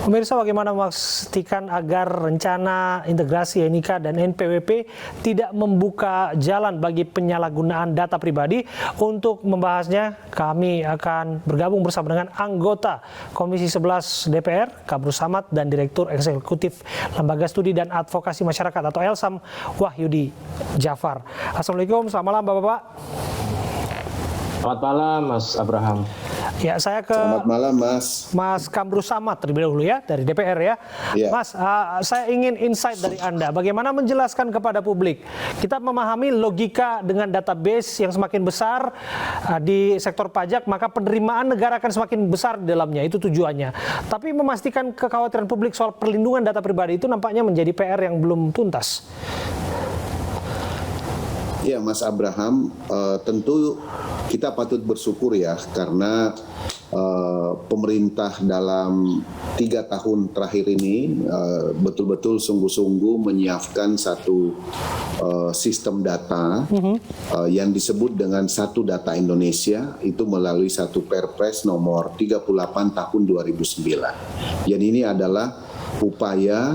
Pemirsa, bagaimana memastikan agar rencana integrasi NIK dan NPWP tidak membuka jalan bagi penyalahgunaan data pribadi? Untuk membahasnya, kami akan bergabung bersama dengan anggota Komisi 11 DPR, Kamrus Samad, dan Direktur Eksekutif Lembaga Studi dan Advokasi Masyarakat atau LSAM, Wahyudi Jafar. Assalamualaikum, selamat malam Bapak-Bapak. Selamat malam Mas Abraham. Ya, saya ke Selamat malam Mas Kamrus Samad terlebih dahulu ya, dari DPR ya. Ya. Mas, saya ingin insight dari Anda. Bagaimana menjelaskan kepada publik? Kita memahami logika dengan database yang semakin besar di sektor pajak, maka penerimaan negara akan semakin besar di dalamnya, itu tujuannya. Tapi memastikan kekhawatiran publik soal perlindungan data pribadi itu nampaknya menjadi PR yang belum tuntas. Ya, Mas Abraham, tentu kita patut bersyukur ya karena pemerintah dalam 3 tahun terakhir ini betul-betul sungguh-sungguh menyiapkan satu sistem data yang disebut dengan Satu Data Indonesia, itu melalui satu Perpres nomor 38 tahun 2009. Dan ini adalah upaya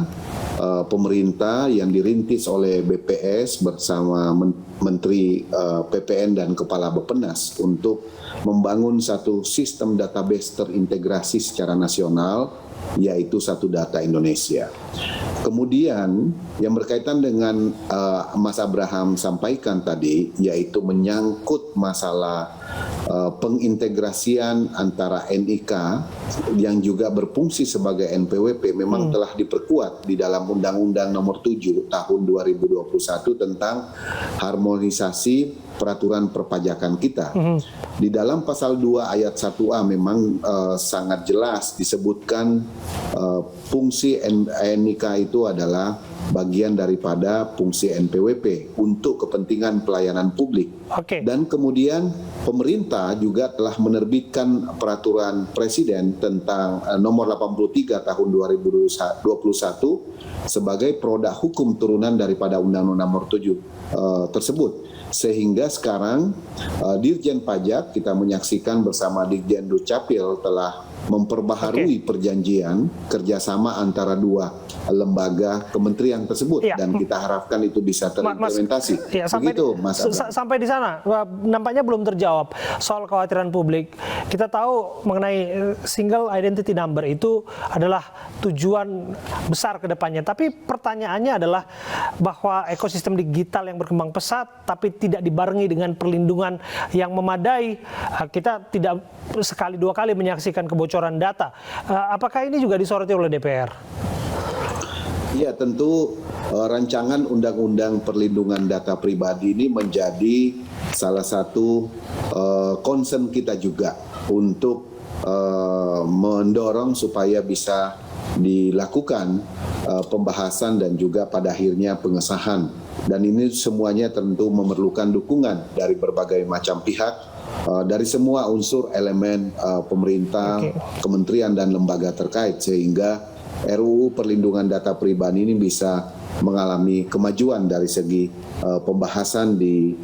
pemerintah yang dirintis oleh BPS bersama Menteri PPN dan Kepala Bappenas untuk membangun satu sistem database terintegrasi secara nasional, yaitu Satu Data Indonesia. Kemudian yang berkaitan dengan Mas Abraham sampaikan tadi, yaitu menyangkut masalah pengintegrasian antara NIK yang juga berfungsi sebagai NPWP memang telah diperkuat di dalam Undang-Undang Nomor 7 Tahun 2021 tentang harmonisasi peraturan perpajakan kita. Di dalam pasal 2 ayat 1A memang sangat jelas disebutkan fungsi NIK itu adalah bagian daripada fungsi NPWP untuk kepentingan pelayanan publik. Dan kemudian pemerintah juga telah menerbitkan peraturan presiden tentang nomor 83 tahun 2021 sebagai produk hukum turunan daripada Undang-Undang nomor 7 tersebut. Sehingga sekarang Dirjen Pajak, kita menyaksikan bersama Dirjen Dukcapil telah memperbaharui perjanjian kerjasama antara dua lembaga kementerian tersebut, dan kita harapkan itu bisa terimplementasi. Begitu, Mas Abraham. Sampai di sana nampaknya belum terjawab soal kekhawatiran publik. Kita tahu mengenai single identity number itu adalah tujuan besar ke depannya, tapi pertanyaannya adalah bahwa ekosistem digital yang berkembang pesat tapi tidak dibarengi dengan perlindungan yang memadai. Kita tidak sekali dua kali menyaksikan kebocoran data. Apakah ini juga disoroti oleh DPR? Ya, tentu rancangan Undang-Undang Perlindungan Data Pribadi ini menjadi salah satu concern kita juga untuk mendorong supaya bisa dilakukan pembahasan dan juga pada akhirnya pengesahan. Dan ini semuanya tentu memerlukan dukungan dari berbagai macam pihak, dari semua unsur elemen pemerintah, kementerian dan lembaga terkait, sehingga RUU Perlindungan Data Pribadi ini bisa mengalami kemajuan dari segi pembahasan di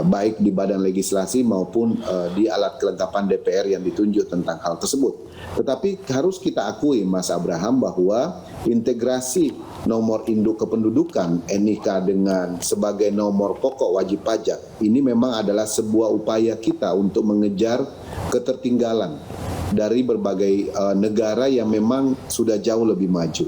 baik di badan legislasi maupun di alat kelengkapan DPR yang ditunjuk tentang hal tersebut. Tetapi harus kita akui, Mas Abraham, bahwa integrasi nomor induk kependudukan NIK dengan sebagai nomor pokok wajib pajak ini memang adalah sebuah upaya kita untuk mengejar ketertinggalan dari berbagai negara yang memang sudah jauh lebih maju.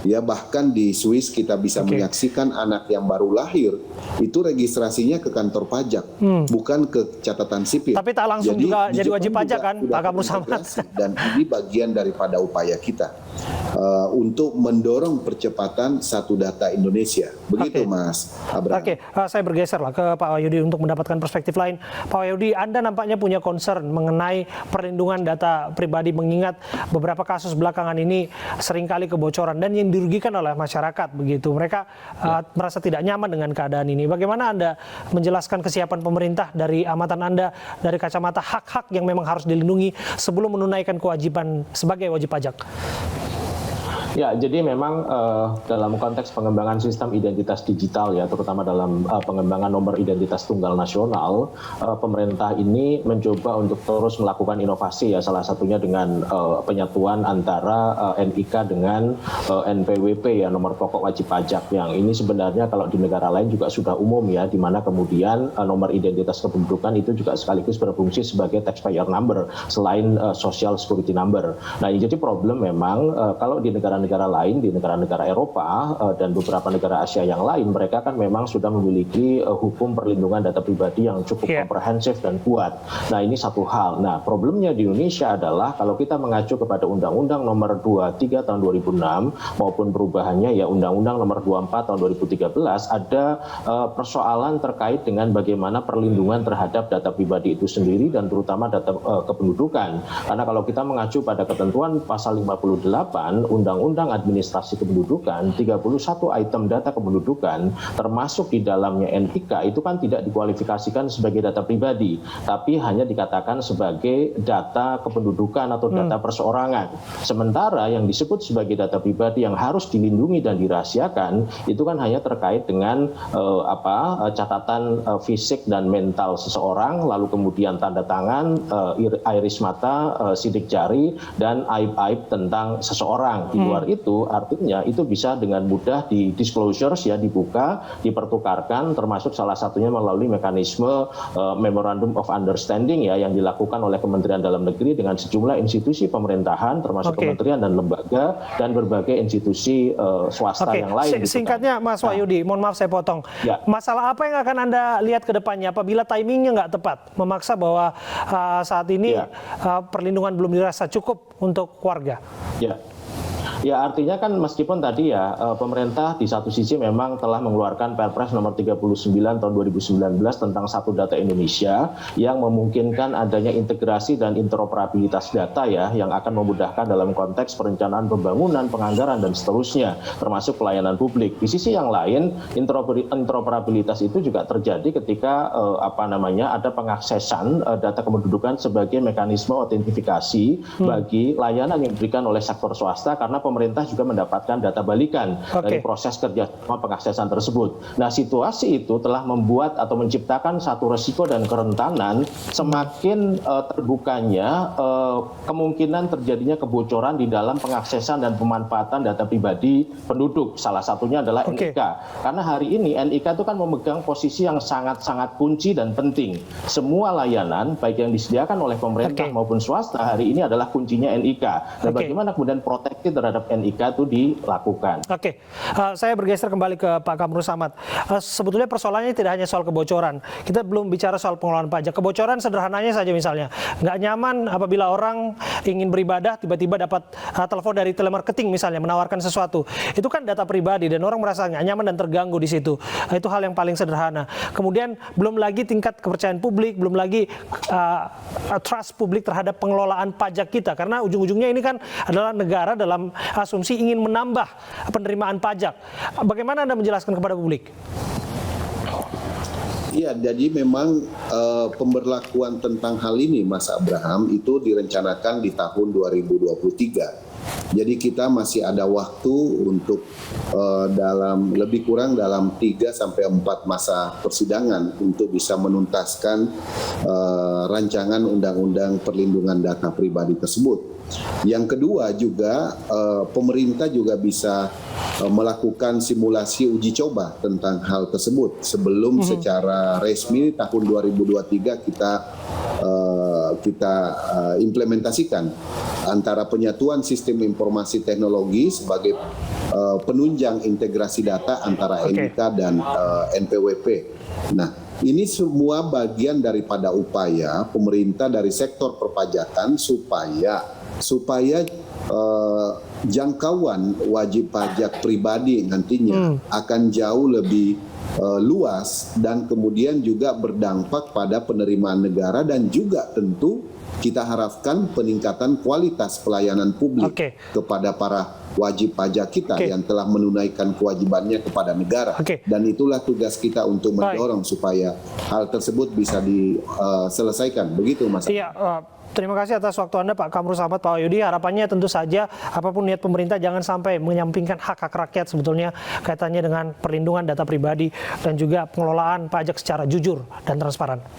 Ya, bahkan di Swiss kita bisa menyaksikan anak yang baru lahir itu registrasinya ke kantor pajak, bukan ke catatan sipil. Tapi tak langsung juga jadi wajib pajak kan, Pak Kamrus Samad. Dan ini bagian daripada upaya kita untuk mendorong percepatan Satu Data Indonesia. Begitu, Mas Abraham. Saya bergeser lah ke Pak Wahyudi untuk mendapatkan perspektif lain. Pak Wahyudi, Anda nampaknya punya concern mengenai perlindungan data pribadi, mengingat beberapa kasus belakangan ini seringkali kebocoran dan yang dirugikan oleh masyarakat begitu. Mereka merasa tidak nyaman dengan keadaan ini. Bagaimana Anda menjelaskan kesiapan pemerintah dari amatan Anda dari kacamata hak-hak yang memang harus dilindungi sebelum menunaikan kewajiban sebagai wajib pajak? Ya, jadi memang dalam konteks pengembangan sistem identitas digital ya, terutama dalam pengembangan nomor identitas tunggal nasional, pemerintah ini mencoba untuk terus melakukan inovasi ya, salah satunya dengan penyatuan antara NIK dengan NPWP ya, nomor pokok wajib pajak, yang ini sebenarnya kalau di negara lain juga sudah umum ya, di mana kemudian nomor identitas kependudukan itu juga sekaligus berfungsi sebagai taxpayer number selain social security number. Nah, ini jadi problem memang kalau di negara-negara lain, di negara-negara Eropa dan beberapa negara Asia yang lain, mereka kan memang sudah memiliki hukum perlindungan data pribadi yang cukup komprehensif dan kuat. Nah, ini satu hal. Nah, problemnya di Indonesia adalah kalau kita mengacu kepada Undang-Undang Nomor 23 Tahun 2006 maupun perubahannya ya Undang-Undang Nomor 24 Tahun 2013, ada persoalan terkait dengan bagaimana perlindungan terhadap data pribadi itu sendiri dan terutama data kependudukan. Karena kalau kita mengacu pada ketentuan pasal 58 Undang-Undang Administrasi Kependudukan, 31 item data kependudukan termasuk di dalamnya NIK itu kan tidak dikualifikasikan sebagai data pribadi, tapi hanya dikatakan sebagai data kependudukan atau data perseorangan. Sementara yang disebut sebagai data pribadi yang harus dilindungi dan dirahasiakan itu kan hanya terkait dengan catatan fisik dan mental seseorang, lalu kemudian tanda tangan, iris mata, sidik jari, dan aib-aib tentang seseorang. Di luar itu artinya itu bisa dengan mudah di disclosures ya, dibuka, dipertukarkan, termasuk salah satunya melalui mekanisme Memorandum of Understanding ya yang dilakukan oleh Kementerian Dalam Negeri dengan sejumlah institusi pemerintahan termasuk kementerian dan lembaga dan berbagai institusi swasta yang lain. Singkatnya Mas Wahyudi, mohon maaf saya potong. Ya. Masalah apa yang akan Anda lihat ke depannya apabila timingnya nggak tepat, memaksa bahwa saat ini perlindungan belum dirasa cukup untuk warga? Ya. Ya, artinya kan meskipun tadi ya pemerintah di satu sisi memang telah mengeluarkan Perpres nomor 39 tahun 2019 tentang Satu Data Indonesia yang memungkinkan adanya integrasi dan interoperabilitas data ya yang akan memudahkan dalam konteks perencanaan pembangunan, penganggaran dan seterusnya termasuk pelayanan publik. Di sisi yang lain interoperabilitas itu juga terjadi ketika ada pengaksesan data kependudukan sebagai mekanisme autentifikasi bagi layanan yang diberikan oleh sektor swasta karena pemerintah juga mendapatkan data balikan dari proses kerjasama pengaksesan tersebut. Nah, situasi itu telah membuat atau menciptakan satu resiko dan kerentanan semakin terbukanya kemungkinan terjadinya kebocoran di dalam pengaksesan dan pemanfaatan data pribadi penduduk. Salah satunya adalah NIK. Karena hari ini NIK itu kan memegang posisi yang sangat-sangat kunci dan penting. Semua layanan baik yang disediakan oleh pemerintah maupun swasta hari ini adalah kuncinya NIK. Dan bagaimana kemudian proteksi terhadap NIK itu dilakukan. Saya bergeser kembali ke Pak Kamrus Samad. Sebetulnya persoalannya tidak hanya soal kebocoran. Kita belum bicara soal pengelolaan pajak. Kebocoran sederhananya saja misalnya. Nggak nyaman apabila orang ingin beribadah, tiba-tiba dapat telepon dari telemarketing misalnya, menawarkan sesuatu. Itu kan data pribadi dan orang merasa nggak nyaman dan terganggu di situ. Itu hal yang paling sederhana. Kemudian belum lagi tingkat kepercayaan publik, belum lagi trust publik terhadap pengelolaan pajak kita. Karena ujung-ujungnya ini kan adalah negara dalam asumsi ingin menambah penerimaan pajak. Bagaimana Anda menjelaskan kepada publik? Ya, jadi memang pemberlakuan tentang hal ini, Mas Abraham, itu direncanakan di tahun 2023. Jadi kita masih ada waktu untuk dalam lebih kurang dalam 3 sampai 4 masa persidangan untuk bisa menuntaskan rancangan undang-undang perlindungan data pribadi tersebut. Yang kedua juga pemerintah juga bisa melakukan simulasi uji coba tentang hal tersebut sebelum secara resmi tahun 2023 kita implementasikan antara penyatuan sistem informasi teknologi sebagai penunjang integrasi data antara NIK dan NPWP. Nah, ini semua bagian daripada upaya pemerintah dari sektor perpajakan supaya jangkauan wajib pajak pribadi nantinya akan jauh lebih luas dan kemudian juga berdampak pada penerimaan negara dan juga tentu kita harapkan peningkatan kualitas pelayanan publik kepada para wajib pajak kita yang telah menunaikan kewajibannya kepada negara. Dan itulah tugas kita untuk mendorong supaya hal tersebut bisa diselesaikan. Begitu, Mas. Iya, Terima kasih atas waktu Anda Pak Kamrus Ahmad, Pak Wahyudi. Harapannya tentu saja apapun niat pemerintah jangan sampai menyampingkan hak-hak rakyat sebetulnya kaitannya dengan perlindungan data pribadi dan juga pengelolaan pajak secara jujur dan transparan.